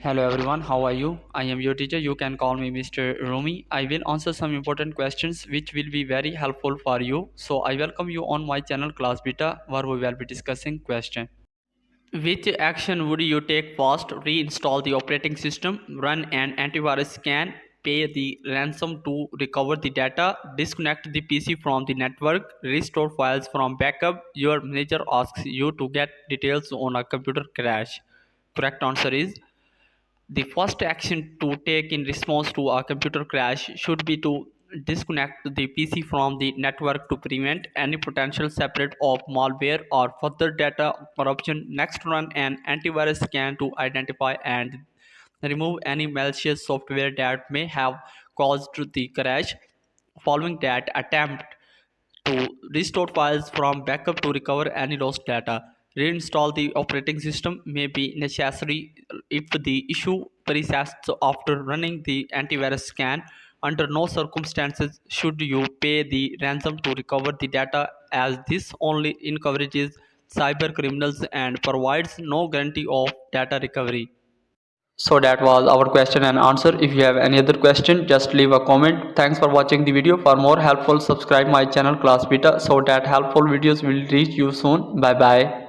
Hello everyone, how are you? I am your teacher. You can call me Mr. Rumi. I will answer some important questions which will be very helpful for you. So I welcome you on my channel Class Beta where we will be discussing question. Which action would you take first? Reinstall the operating system, run an antivirus scan, pay the ransom to recover the data, disconnect the PC from the network, restore files from backup. Your manager asks you to get details on a computer crash. Correct answer is the first action to take in response to a computer crash should be to disconnect the PC from the network to prevent any potential spread of malware or further data corruption. Next, run an antivirus scan to identify and remove any malicious software that may have caused the crash. Following that, attempt to restore files from backup to recover any lost data. Reinstall the operating system may be necessary if the issue persists after running the antivirus scan. Under no circumstances should you pay the ransom to recover the data, as this only encourages cyber criminals and provides no guarantee of data recovery. So that was our question and answer. If you have any other question, just leave a comment. Thanks for watching the video. For more helpful, subscribe my channel Class Beta so that helpful videos will reach you soon. Bye bye.